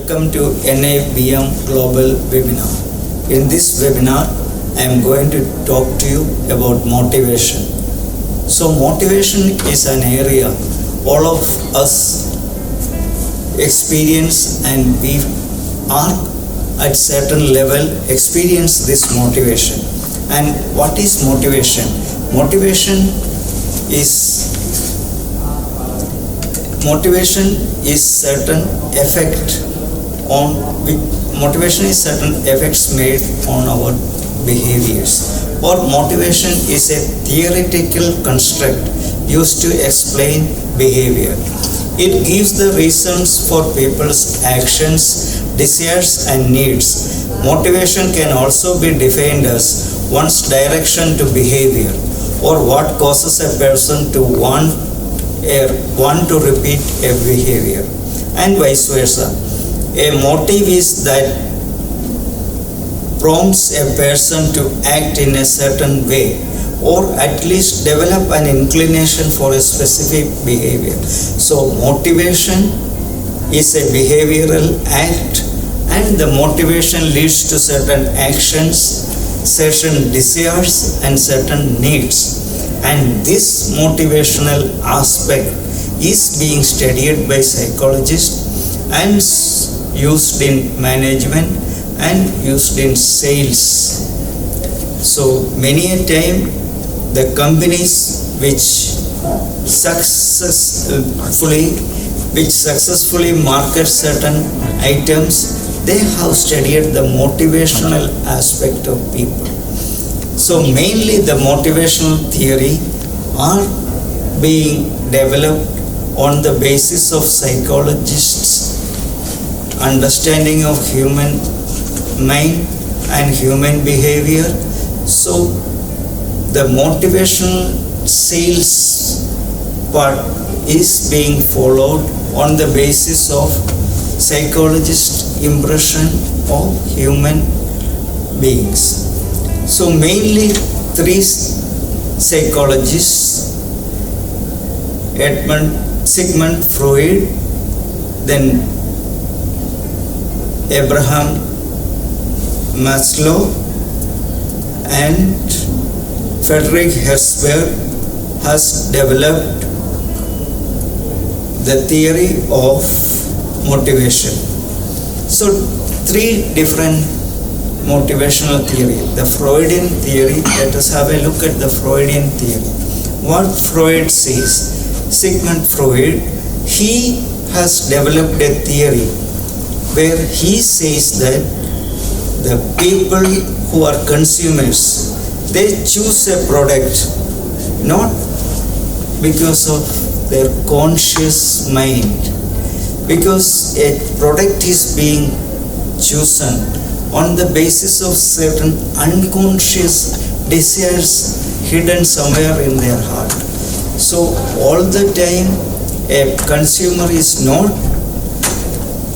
Welcome to NIBM Global Webinar. In this webinar, I am going to talk to you about motivation. So motivation is an area all of us experience, and we are at certain level experience this motivation. And what is motivation? Motivation is certain effects made on our behaviors, or motivation is a theoretical construct used to explain behavior. It gives the reasons for people's actions, desires and needs. Motivation can also be defined as one's direction to behavior, or what causes a person to want to repeat a behavior, and vice versa. A motive is that prompts a person to act in a certain way, or at least develop an inclination for a specific behavior. So motivation is a behavioral act, and the motivation leads to certain actions, certain desires and certain needs. And this motivational aspect is being studied by psychologists and used in management and used in sales. So many a time the companies which successfully market certain items, they have studied the motivational aspect of people. So mainly the motivational theory are being developed on the basis of psychologists' understanding of human mind and human behavior. So the motivational sales part is being followed on the basis of psychologist impression of human beings. So mainly three psychologists, Sigmund Freud, then Abraham Maslow and Friedrich Herzberg, has developed the theory of motivation. So three different motivational theory. The Freudian theory, let us have a look at the Freudian theory. What Freud says, Sigmund Freud, he has developed a theory where he says that the people who are consumers, they choose a product not because of their conscious mind, because a product is being chosen on the basis of certain unconscious desires hidden somewhere in their heart. So all the time a consumer is not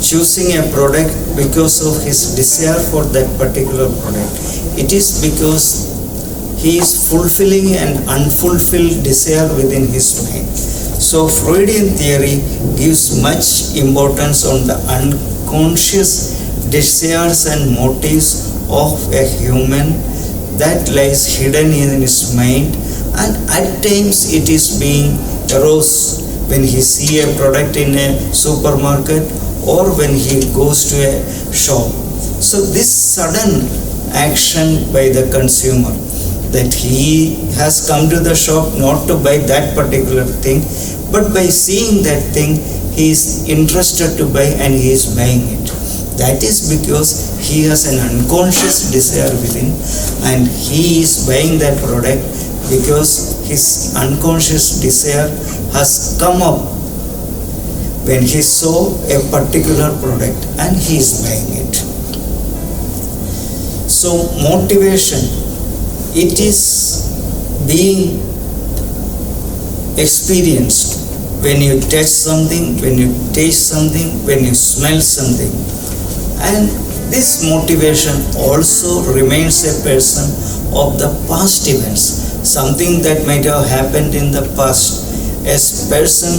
choosing a product because of his desire for that particular product. It is because he is fulfilling an unfulfilled desire within his mind. So Freudian theory gives much importance on the unconscious desires and motives of a human that lies hidden in his mind, and at times it is being aroused when he see a product in a supermarket or when he goes to a shop. So this sudden action by the consumer, that he has come to the shop not to buy that particular thing, but by seeing that thing he is interested to buy and he is buying it. That is because he has an unconscious desire within, and he is buying that product because his unconscious desire has come up when he saw a particular product and he is buying it. So motivation, it is being experienced when you touch something, when you taste something, when you smell something. And this motivation also remains a person of the past events, something that might have happened in the past. As person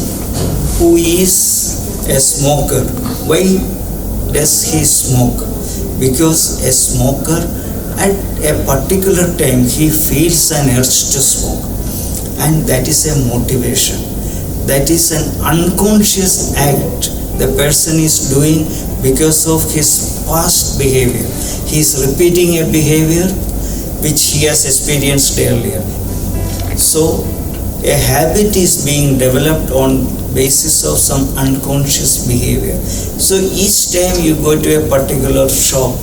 who is a smoker, why does he smoke? Because a smoker at a particular time he feels an urge to smoke, and that is a motivation. That is an unconscious act the person is doing because of his past behavior. He is repeating a behavior which he has experienced earlier. So a habit is being developed on basis of some unconscious behavior. So each time you go to a particular shop,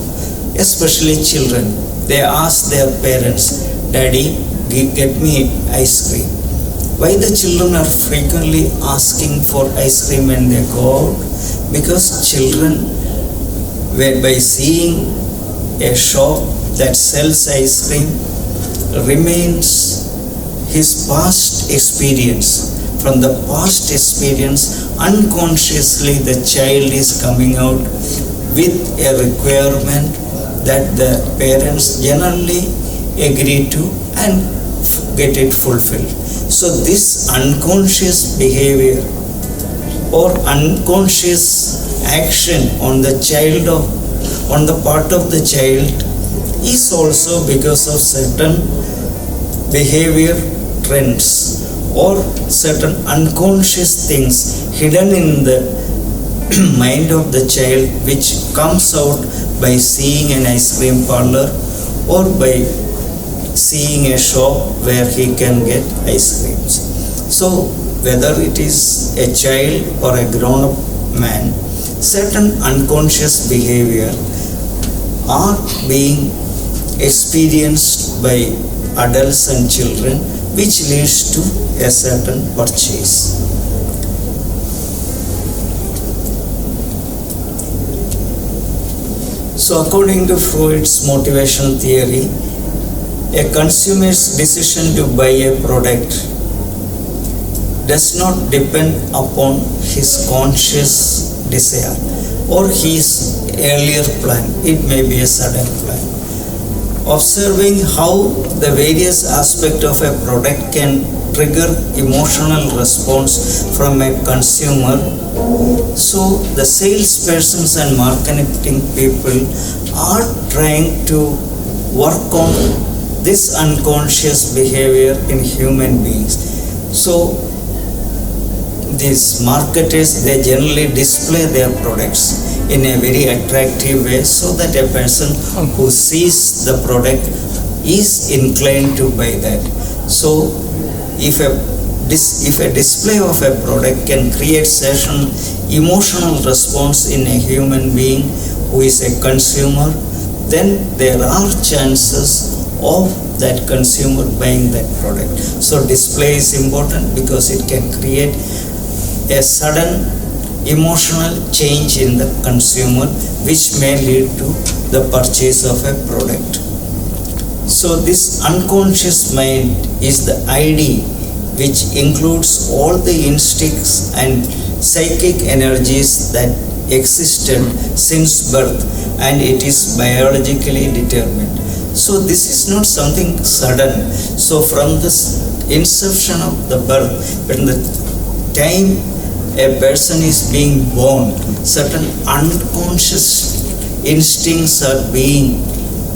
especially children, they ask their parents, "Daddy, get me ice cream." Why the children are frequently asking for ice cream when they go out? Because children, by seeing a shop that sells ice cream, remains his past experience. From the past experience, unconsciously the child is coming out with a requirement that the parents generally agree to and get it fulfilled. So this unconscious behavior or unconscious action on the part of the child is also because of certain behavior trends or certain unconscious things hidden in the mind of the child, which comes out by seeing an ice cream parlor or by seeing a shop where he can get ice creams. So whether it is a child or a grown-up man, certain unconscious behavior are being experienced by adults and children, which leads to a certain purchase. So according to Freud's motivational theory, a consumer's decision to buy a product does not depend upon his conscious desire or his earlier plan. It may be a sudden plan. Observing how the various aspects of a product can trigger emotional response from a consumer. So the salespersons and marketing people are trying to work on this unconscious behavior in human beings. So these marketers, they generally display their products in a very attractive way so that a person who sees the product is inclined to buy that. So if a display of a product can create certain emotional response in a human being who is a consumer, then there are chances of that consumer buying that product. So display is important because it can create a sudden emotional change in the consumer, which may lead to the purchase of a product. So this unconscious mind is the ID, which includes all the instincts and psychic energies that existed since birth, and it is biologically determined. So this is not something sudden. So from this inception of the birth, when the time a person is being born, certain unconscious instincts are being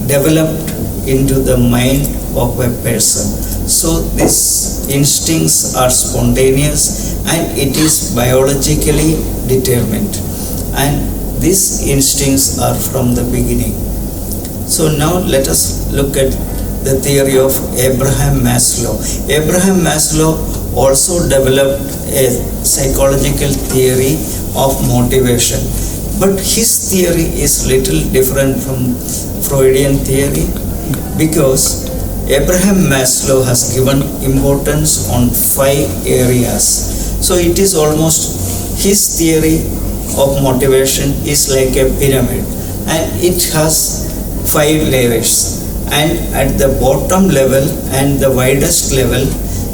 developed into the mind of a person. So these instincts are spontaneous and it is biologically determined, and these instincts are from the beginning. So now let us look at the theory of Abraham Maslow. Abraham Maslow also developed a psychological theory of motivation, but his theory is little different from Freudian theory, because Abraham Maslow has given importance on 5 areas. So it is almost, his theory of motivation is like a pyramid, and it has 5 layers, and at the bottom level and the widest level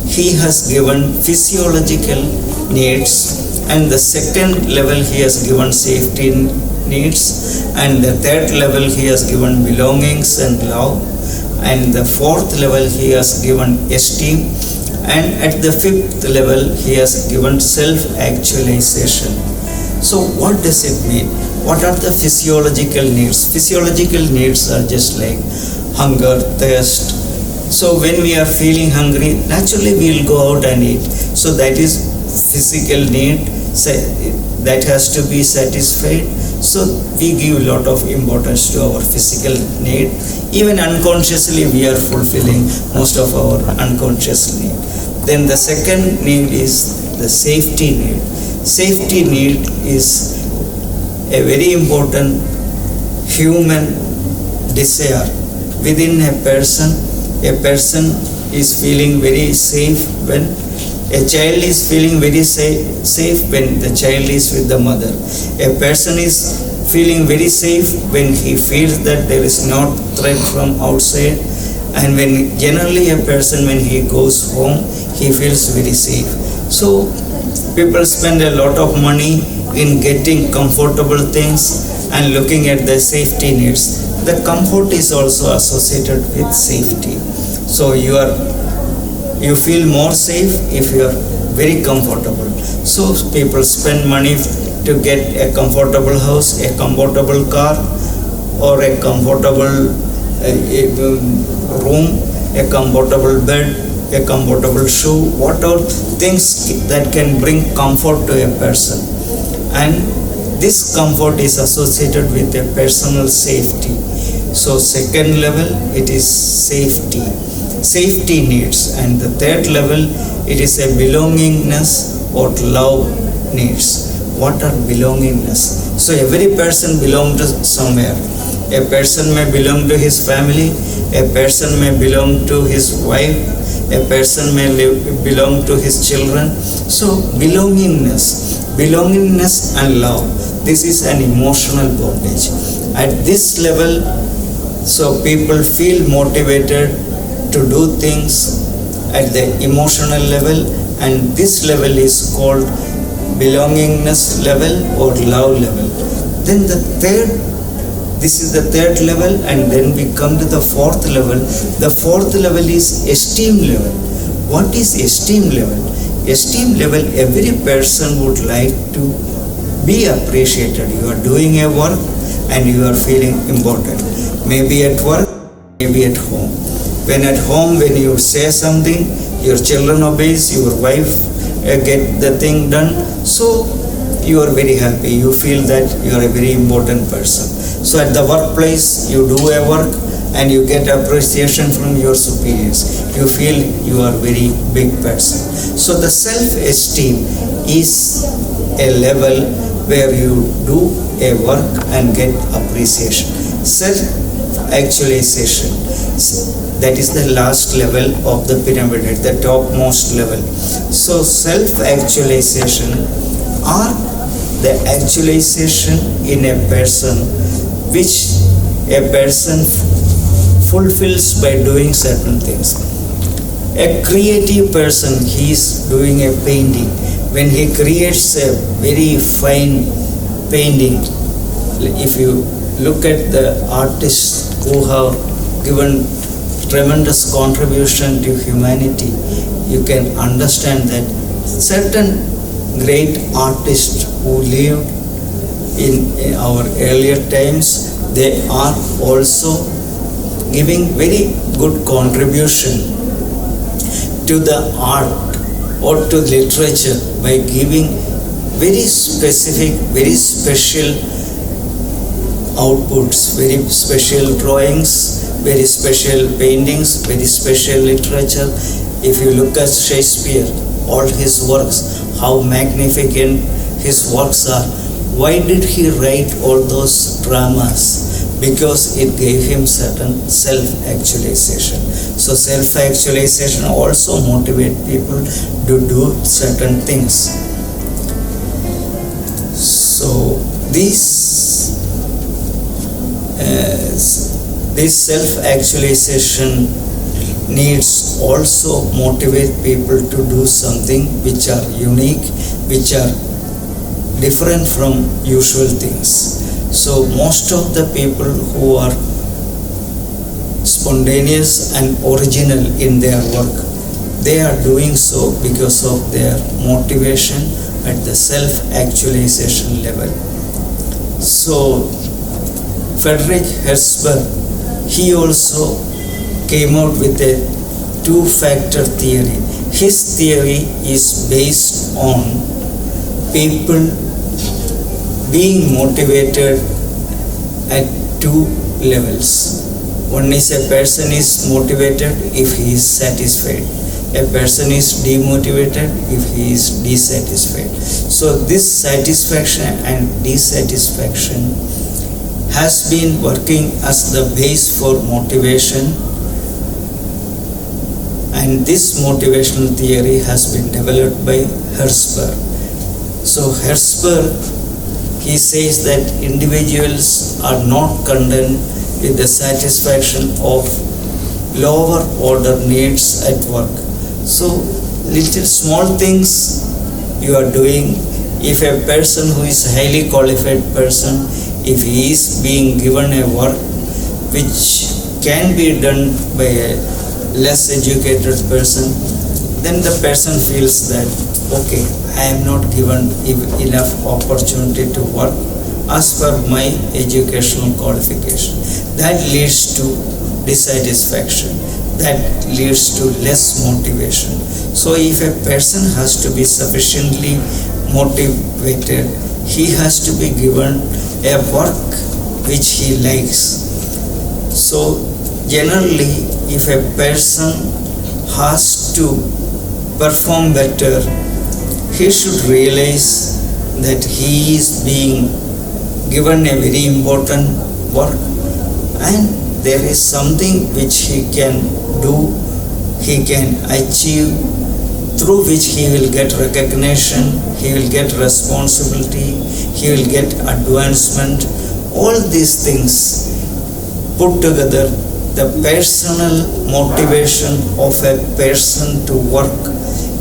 he has given physiological needs, and the second level he has given safety needs, and the third level he has given belongings and love, and the fourth level he has given esteem, and at the 5th level he has given self-actualization. So what does it mean? What are the physiological needs? Physiological needs are just like hunger, thirst. So when we are feeling hungry, naturally we will go out and eat. So that is physical need that has to be satisfied. So we give a lot of importance to our physical need. Even unconsciously we are fulfilling most of our unconscious need. Then the second need is the safety need. Safety need is a very important human desire within a person. A person is feeling very safe when a child is feeling very safe when the child is with the mother. A person is feeling very safe when he feels that there is no threat from outside, and when generally a person, when he goes home, he feels very safe. So people spend a lot of money in getting comfortable things and looking at the safety needs. The comfort is also associated with safety. So you feel more safe if you are very comfortable. So people spend money to get a comfortable house, a comfortable car, or a comfortable room, a comfortable bed, a comfortable shoe, what are things that can bring comfort to a person. And this comfort is associated with a personal safety. So second level, it is safety needs. And the third level, it is a belongingness or love needs. What are belongingness? So every person belongs to somewhere. A person may belong to his family, a person may belong to his wife, a person may belong to his children. So belongingness and love, this is an emotional bondage. At this level, so people feel motivated to do things at the emotional level, and this level is called belongingness level or love level. Then this is the third level, and then we come to the fourth level. The fourth level is esteem level. What is esteem level? Esteem level, every person would like to be appreciated. You are doing a work and you are feeling important. Maybe at work, maybe at home. When at home, when you say something, your children obeys, your wife get the thing done. So you are very happy. You feel that you are a very important person. So at the workplace, you do a work and you get appreciation from your superiors. You feel you are a very big person. So the self-esteem is a level where you do a work and get appreciation. Self-actualization, that is the last level of the pyramid, at the topmost level. So self-actualization or the actualization in a person which a person fulfills by doing certain things. A creative person, he is doing a painting. When he creates a very fine painting, if you look at the artists who have given tremendous contribution to humanity, you can understand that certain great artists who lived in our earlier times, they are also giving very good contribution to the art or to literature by giving very specific, very special outputs, very special drawings, very special paintings, very special literature. If you look at Shakespeare, all his works, how magnificent his works are. Why did he write all those dramas? Because it gave him certain self-actualization. So self-actualization also motivates people to do certain things. So this self-actualization needs also motivate people to do something which are unique, which are different from usual things. So most of the people who are spontaneous and original in their work, they are doing so because of their motivation at the self-actualization level. So Friedrich Herzberg, he also came out with a two-factor theory. His theory is based on people being motivated at two levels. One is a person is motivated if he is satisfied. A person is demotivated if he is dissatisfied. So this satisfaction and dissatisfaction has been working as the base for motivation, and this motivational theory has been developed by Herzberg. So Herzberg, he says that individuals are not content with the satisfaction of lower order needs at work. So little small things you are doing. If a person who is a highly qualified person, if he is being given a work which can be done by a less educated person, then the person feels that, okay, I am not given enough opportunity to work as per my educational qualification. That leads to dissatisfaction. That leads to less motivation. So if a person has to be sufficiently motivated, he has to be given a work which he likes. So generally, if a person has to perform better, he should realize that he is being given a very important work, and there is something which he can do, he can achieve, through which he will get recognition, he will get responsibility, he will get advancement. All these things put together, the personal motivation of a person to work,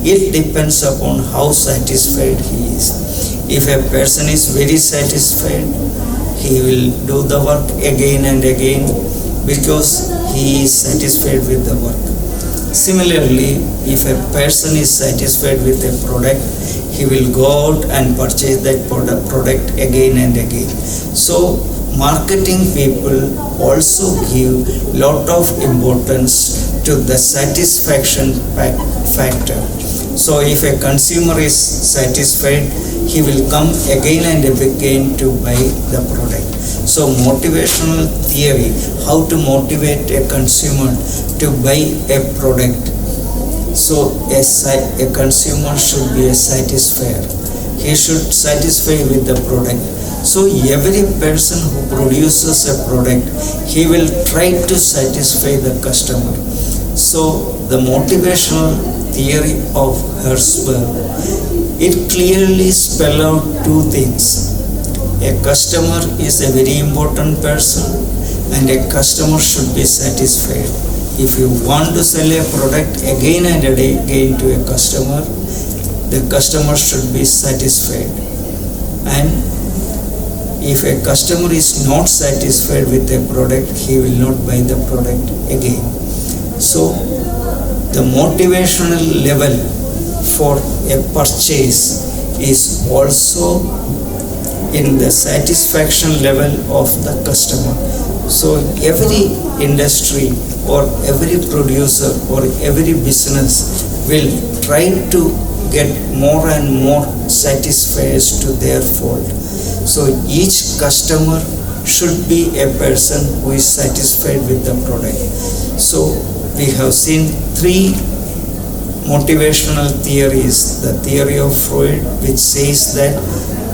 it depends upon how satisfied he is. If a person is very satisfied, he will do the work again and again because he is satisfied with the work. Similarly, if a person is satisfied with a product, he will go out and purchase that product again and again. So marketing people also give lot of importance to the satisfaction factor. So if a consumer is satisfied, he will come again and again to buy the product. So motivational theory, how to motivate a consumer to buy a product. So a consumer should be a satisfier. He should satisfy with the product. So every person who produces a product, he will try to satisfy the customer. So the motivational theory of Herzberg, it clearly spells out two things. A customer is a very important person, and a customer should be satisfied. If you want to sell a product again and again to a customer, the customer should be satisfied. And if a customer is not satisfied with a product, he will not buy the product again. So the motivational level for a purchase is also in the satisfaction level of the customer. So every industry or every producer or every business will try to get more and more satisfiers to their fold. So each customer should be a person who is satisfied with the product. So we have seen three motivational theories. The theory of Freud, which says that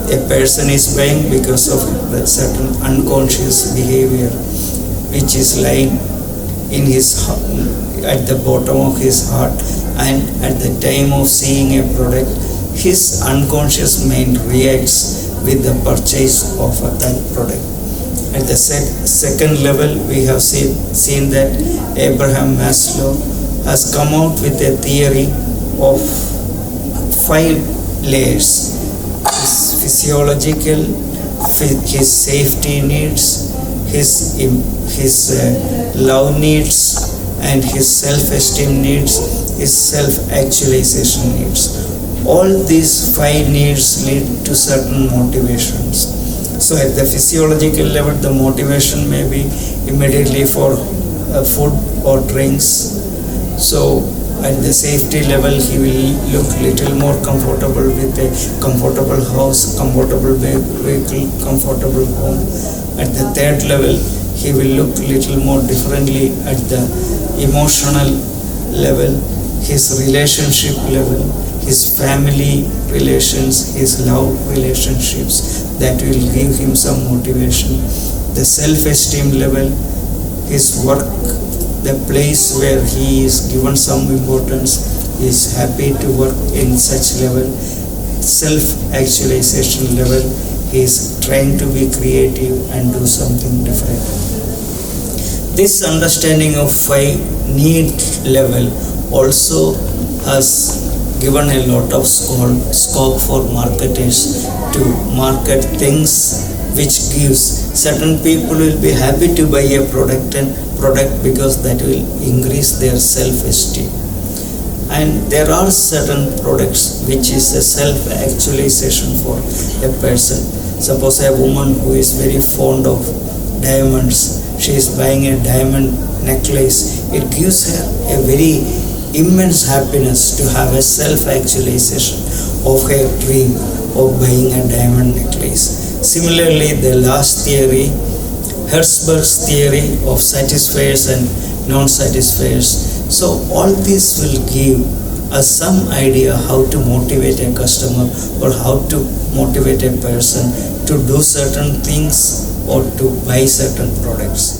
a person is buying because of a certain unconscious behavior which is lying in his heart, at the bottom of his heart, and at the time of seeing a product, his unconscious mind reacts with the purchase of that product. At the second level, we have seen that Abraham Maslow has come out with a theory of 5 layers: his physiological, his safety needs, his love needs, and his self-esteem needs, his self-actualization needs. All these 5 needs lead to certain motivations. So at the physiological level, the motivation may be immediately for food or drinks. So at the safety level, he will look little more comfortable with a comfortable house, comfortable vehicle, comfortable home. At the third level, he will look little more differently at the emotional level, his relationship level, his family relations, his love relationships, that will give him some motivation. The self-esteem level, his work, the place where he is given some importance, he is happy to work in such level. Self-actualization level, he is trying to be creative and do something different. This understanding of 5 need level also has given a lot of scope for marketers to market things which gives. Certain people will be happy to buy a product because that will increase their self-esteem. And there are certain products which is a self-actualization for a person. Suppose a woman who is very fond of diamonds, she is buying a diamond necklace. It gives her a very immense happiness to have a self-actualization of her dream of buying a diamond necklace. Similarly, the last theory, Hertzberg's theory of satisfiers and non-satisfiers. So all this will give us some idea how to motivate a customer or how to motivate a person to do certain things or to buy certain products.